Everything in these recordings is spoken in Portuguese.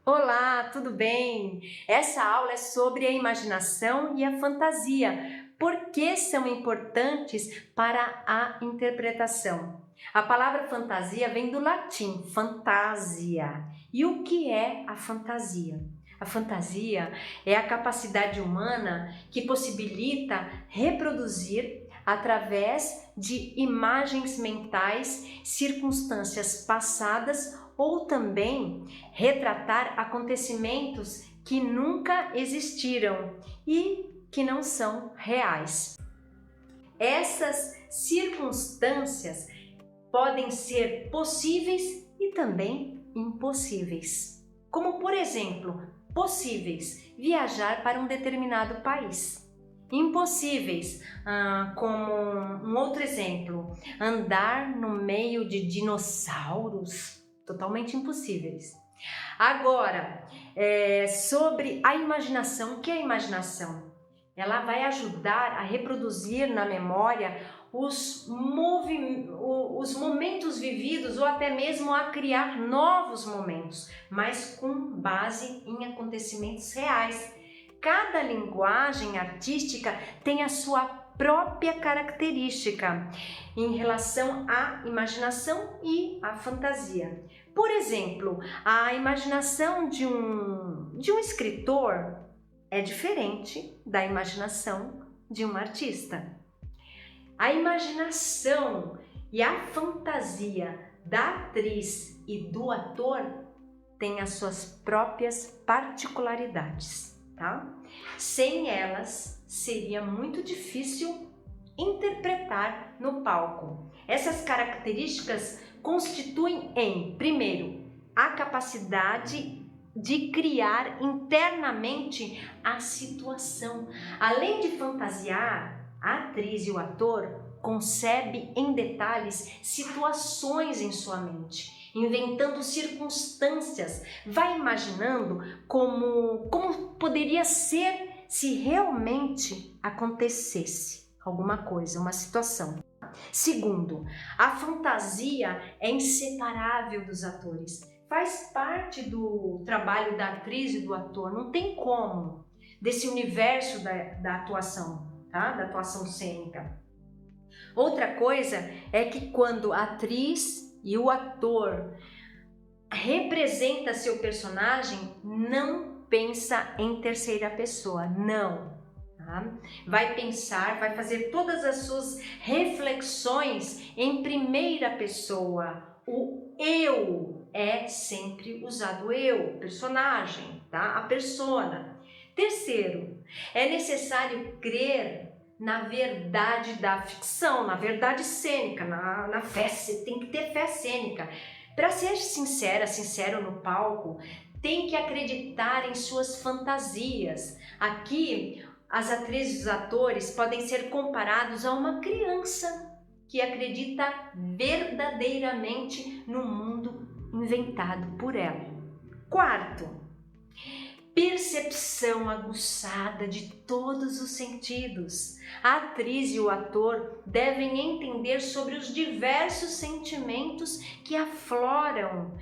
Olá, tudo bem? Essa aula é sobre a imaginação e a fantasia. Por que são importantes para a interpretação? A palavra fantasia vem do latim fantasia. E o que é a fantasia? A fantasia é a capacidade humana que possibilita reproduzir através de imagens mentais circunstâncias passadas ou também retratar acontecimentos que nunca existiram e que não são reais. Essas circunstâncias podem ser possíveis e também impossíveis. Como, por exemplo, possíveis viajar para um determinado país. Impossíveis, como um outro exemplo, andar no meio de dinossauros. Totalmente impossíveis. Agora, sobre a imaginação, o que é a imaginação? Ela vai ajudar a reproduzir na memória os momentos vividos ou até mesmo a criar novos momentos, mas com base em acontecimentos reais. Cada linguagem artística tem a sua própria característica em relação à imaginação e à fantasia. Por exemplo, a imaginação de um escritor é diferente da imaginação de um artista. A imaginação e a fantasia da atriz e do ator têm as suas próprias particularidades, tá? Sem elas, seria muito difícil interpretar no palco. Essas características constituem primeiro, a capacidade de criar internamente a situação. Além de fantasiar, a atriz e o ator concebe em detalhes situações em sua mente, inventando circunstâncias, vai imaginando como poderia ser se realmente acontecesse alguma coisa, uma situação. Segundo, a fantasia é inseparável dos atores. Faz parte do trabalho da atriz e do ator, não tem como, desse universo da atuação, tá? Da atuação cênica. Outra coisa é que quando a atriz e o ator representa seu personagem, não pensa em terceira pessoa, não. Vai pensar, vai fazer todas as suas reflexões em primeira pessoa. O eu é sempre usado eu, personagem, tá? A persona. Terceiro, é necessário crer na verdade da ficção, na verdade cênica, na fé, você tem que ter fé cênica. Para ser sincero no palco, tem que acreditar em suas fantasias. Aqui, as atrizes e os atores podem ser comparados a uma criança que acredita verdadeiramente no mundo inventado por ela. Quarto, percepção aguçada de todos os sentidos. A atriz e o ator devem entender sobre os diversos sentimentos que afloram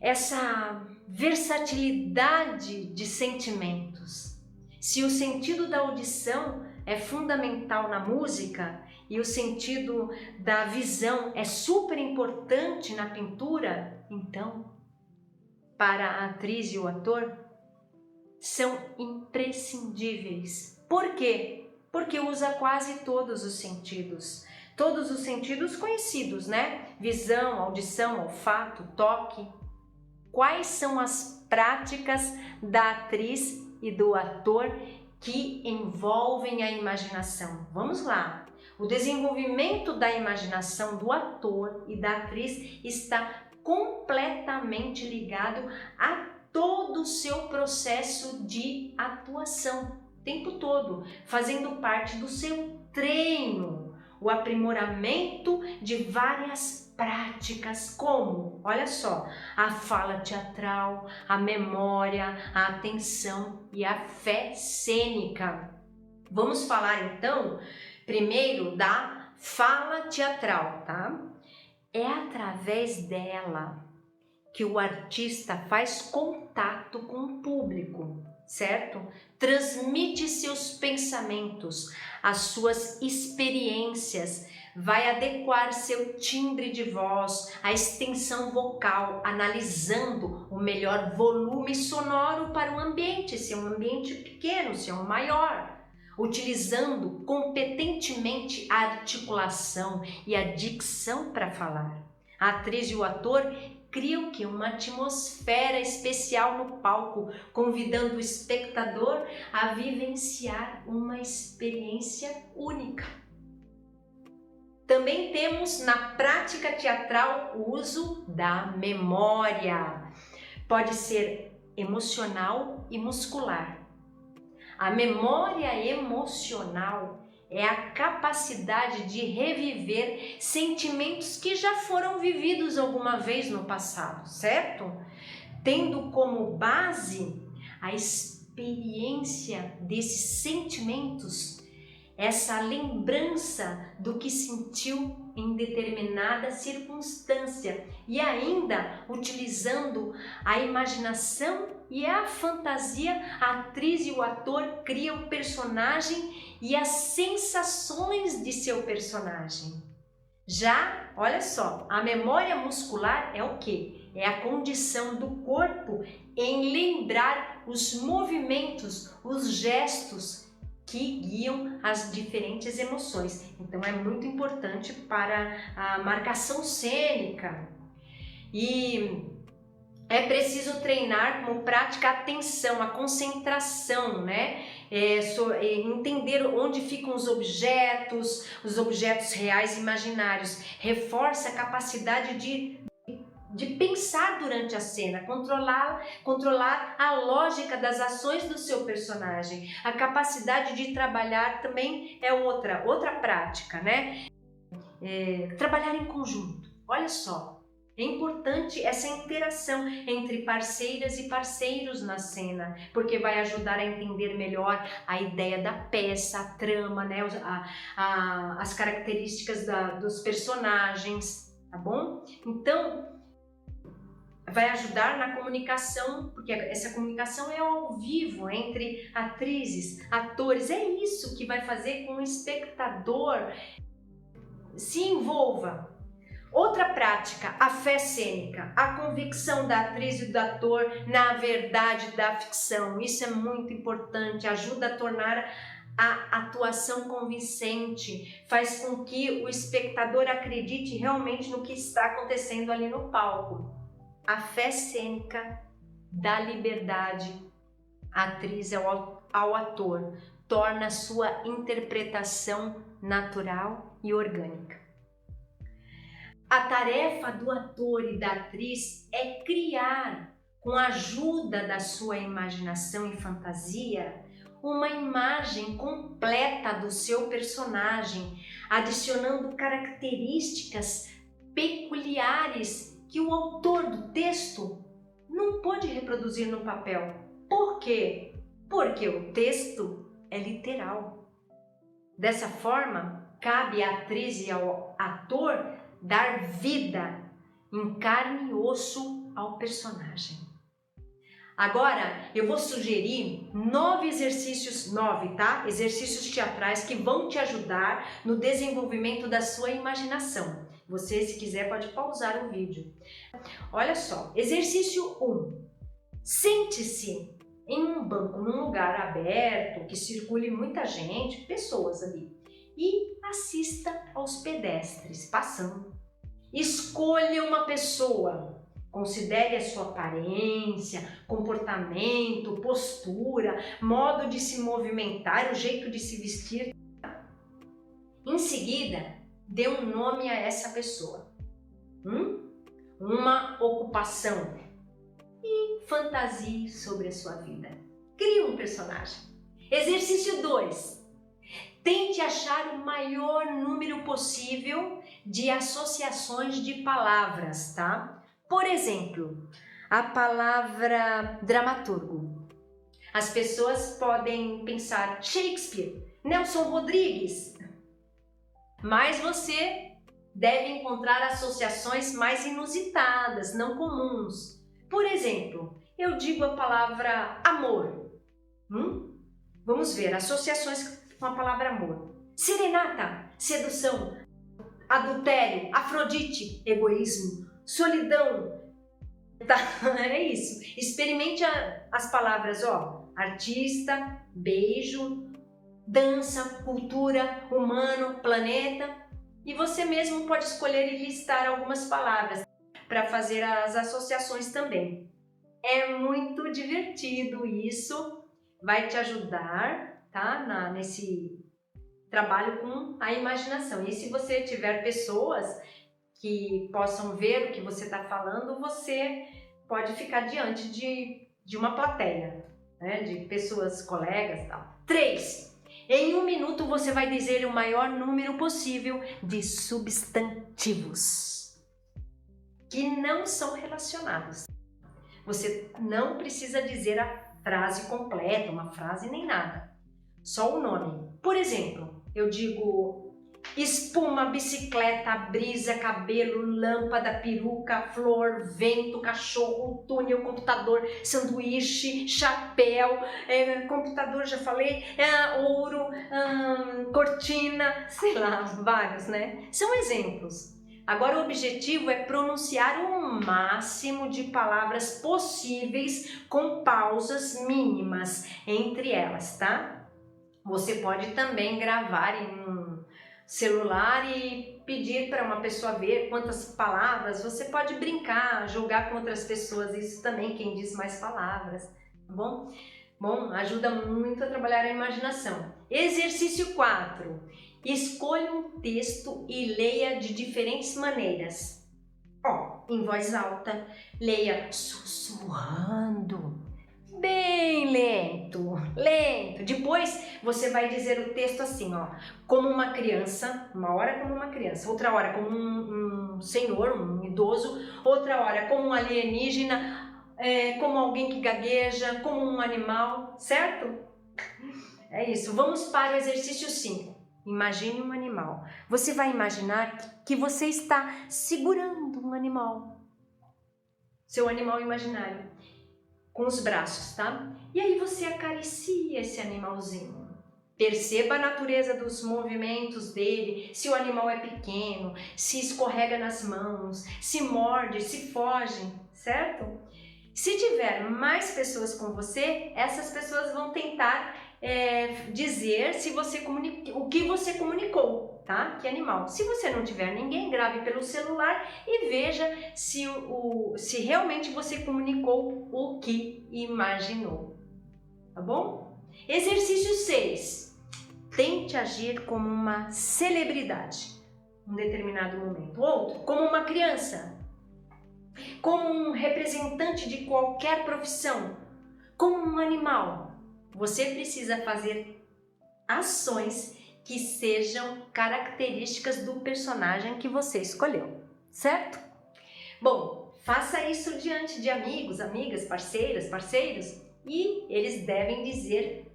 essa versatilidade de sentimentos. Se o sentido da audição é fundamental na música e o sentido da visão é super importante na pintura, então, para a atriz e o ator, são imprescindíveis. Por quê? Porque usa quase todos os sentidos conhecidos, né? Visão, audição, olfato, toque. Quais são as práticas da atriz e do ator que envolvem a imaginação? Vamos lá! O desenvolvimento da imaginação do ator e da atriz está completamente ligado a todo o seu processo de atuação, o tempo todo, fazendo parte do seu treino, o aprimoramento de várias práticas, como, olha só, a fala teatral, a memória, a atenção e a fé cênica. Vamos falar então primeiro da fala teatral, tá? É através dela que o artista faz contato com o público, certo? Transmite seus pensamentos, as suas experiências, vai adequar seu timbre de voz, a extensão vocal, analisando o melhor volume sonoro para o ambiente, se é um ambiente pequeno, se é um maior, utilizando competentemente a articulação e a dicção para falar. A atriz e o ator criam que uma atmosfera especial no palco, convidando o espectador a vivenciar uma experiência única. Também temos na prática teatral o uso da memória. Pode ser emocional e muscular. A memória emocional é a capacidade de reviver sentimentos que já foram vividos alguma vez no passado, certo? Tendo como base a experiência desses sentimentos, essa lembrança do que sentiu em determinada circunstância e ainda utilizando a imaginação e a fantasia, a atriz e o ator criam o personagem e as sensações de seu personagem. Já, olha só, a memória muscular é o quê? É a condição do corpo em lembrar os movimentos, os gestos que guiam as diferentes emoções. Então é muito importante para a marcação cênica. E é preciso treinar como prática a atenção, a concentração, né? Entender onde ficam os objetos reais e imaginários. Reforça a capacidade de pensar durante a cena, controlar a lógica das ações do seu personagem. A capacidade de trabalhar também é outra prática, né? Trabalhar em conjunto. Olha só, é importante essa interação entre parceiras e parceiros na cena, porque vai ajudar a entender melhor a ideia da peça, a trama, né? As características dos personagens, tá bom? Então, vai ajudar na comunicação, porque essa comunicação é ao vivo entre atrizes, atores. É isso que vai fazer com que o espectador se envolva. Outra prática, a fé cênica, a convicção da atriz e do ator na verdade da ficção. Isso é muito importante, ajuda a tornar a atuação convincente, faz com que o espectador acredite realmente no que está acontecendo ali no palco. A fé cênica dá liberdade à atriz ao ator, torna sua interpretação natural e orgânica. A tarefa do ator e da atriz é criar, com a ajuda da sua imaginação e fantasia, uma imagem completa do seu personagem, adicionando características peculiares que o autor do texto não pode reproduzir no papel. Por quê? Porque o texto é literal. Dessa forma, cabe à atriz e ao ator dar vida em carne e osso ao personagem. Agora, eu vou sugerir 9 exercícios, exercícios teatrais que vão te ajudar no desenvolvimento da sua imaginação. Você, se quiser, pode pausar o vídeo. Olha só, exercício 1. Sente-se em um banco, num lugar aberto, que circule muita gente, pessoas ali, e assista aos pedestres passando. Escolha uma pessoa, considere a sua aparência, comportamento, postura, modo de se movimentar, o jeito de se vestir. Em seguida, dê um nome a essa pessoa, uma ocupação e fantasie sobre a sua vida. Crie um personagem. Exercício 2. Tente achar o maior número possível de associações de palavras, tá? Por exemplo, a palavra dramaturgo. As pessoas podem pensar Shakespeare, Nelson Rodrigues, mas você deve encontrar associações mais inusitadas, não comuns. Por exemplo, eu digo a palavra amor. Vamos ver associações com a palavra amor. Serenata, sedução. Adultério, Afrodite, egoísmo. Solidão. Tá, é isso. Experimente as palavras, artista, beijo, dança, cultura, humano, planeta. E você mesmo pode escolher e listar algumas palavras para fazer as associações também. É muito divertido isso, vai te ajudar, tá? Nesse trabalho com a imaginação. E se você tiver pessoas que possam ver o que você está falando, você pode ficar diante de uma plateia, né? De pessoas, colegas e tal. 3. Em 1 minuto você vai dizer o maior número possível de substantivos que não são relacionados. Você não precisa dizer a frase completa, uma frase nem nada. Só o nome. Por exemplo, eu digo espuma, bicicleta, brisa, cabelo, lâmpada, peruca, flor, vento, cachorro, túnel, computador, sanduíche, chapéu, computador, já falei, ouro, cortina, sei lá, vários, né? São exemplos. Agora o objetivo é pronunciar o máximo de palavras possíveis com pausas mínimas entre elas, tá? Você pode também gravar em um celular e pedir para uma pessoa ver quantas palavras. Você pode brincar, jogar com outras pessoas, isso também, quem diz mais palavras, tá bom? Bom, ajuda muito a trabalhar a imaginação. Exercício 4. Escolha um texto e leia de diferentes maneiras. Em voz alta, leia sussurrando, bem lento. Depois você vai dizer o texto assim, como uma criança, uma hora como uma criança, outra hora como um senhor, um idoso, outra hora como um alienígena, como alguém que gagueja, como um animal, certo? É isso. Vamos para o exercício 5. Imagine um animal. Você vai imaginar que você está segurando um animal. Seu animal imaginário. Com os braços, tá? E aí você acaricia esse animalzinho. Perceba a natureza dos movimentos dele, se o animal é pequeno, se escorrega nas mãos, se morde, se foge, certo? Se tiver mais pessoas com você, essas pessoas vão tentar dizer o que você comunicou, tá? Que animal. Se você não tiver ninguém, grave pelo celular e veja se realmente você comunicou o que imaginou, tá bom? Exercício 6. Tente agir como uma celebridade em um determinado momento. Outro, como uma criança, como um representante de qualquer profissão, como um animal. Você precisa fazer ações que sejam características do personagem que você escolheu, certo? Bom, faça isso diante de amigos, amigas, parceiros, e eles devem dizer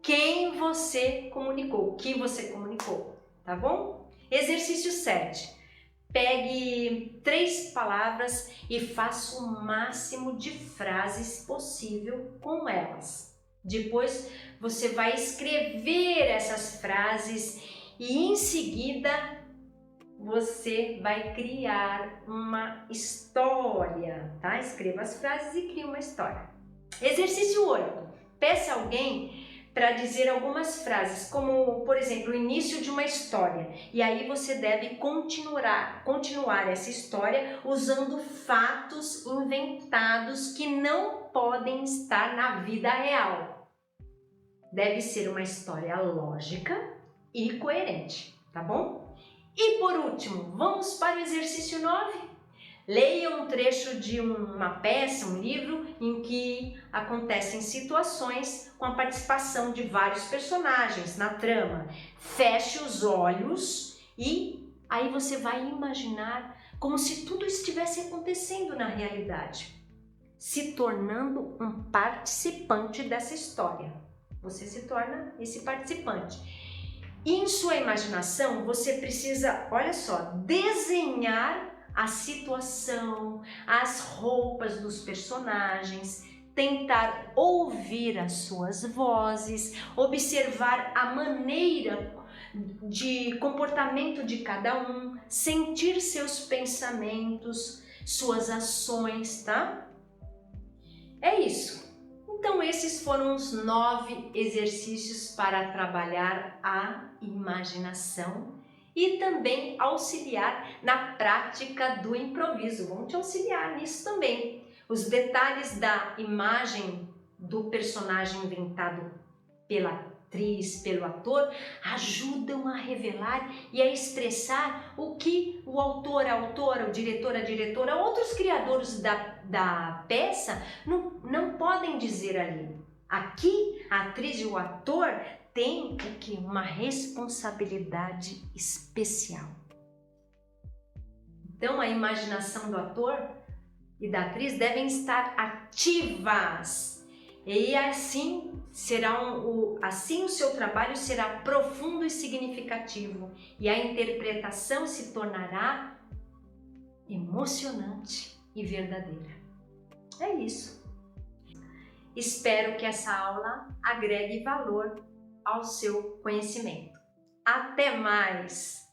quem você comunicou, o que você comunicou, tá bom? Exercício 7. Pegue 3 palavras e faça o máximo de frases possível com elas. Depois você vai escrever essas frases e em seguida você vai criar uma história, tá? Escreva as frases e crie uma história. Exercício 8. Peça alguém para dizer algumas frases, como, por exemplo, o início de uma história. E aí você deve continuar essa história usando fatos inventados que não podem estar na vida real. Deve ser uma história lógica e coerente, tá bom? E por último, vamos para o exercício 9. Leia um trecho de uma peça, um livro, em que acontecem situações com a participação de vários personagens na trama. Feche os olhos e aí você vai imaginar como se tudo estivesse acontecendo na realidade, se tornando um participante dessa história. Você se torna esse participante. E em sua imaginação, você precisa, olha só, desenhar a situação, as roupas dos personagens, tentar ouvir as suas vozes, observar a maneira de comportamento de cada um, sentir seus pensamentos, suas ações, tá? É isso. Então esses foram os 9 exercícios para trabalhar a imaginação e também auxiliar na prática do improviso. Vão te auxiliar nisso também. Os detalhes da imagem do personagem inventado pela atriz, pelo ator, ajudam a revelar e a expressar o que o autor, a autora, o diretor, a diretora, outros criadores da peça não podem dizer ali. Aqui, a atriz e o ator têm o quê? Uma responsabilidade especial. Então, a imaginação do ator e da atriz devem estar ativas e assim assim o seu trabalho será profundo e significativo e a interpretação se tornará emocionante e verdadeira. É isso. Espero que essa aula agregue valor ao seu conhecimento. Até mais!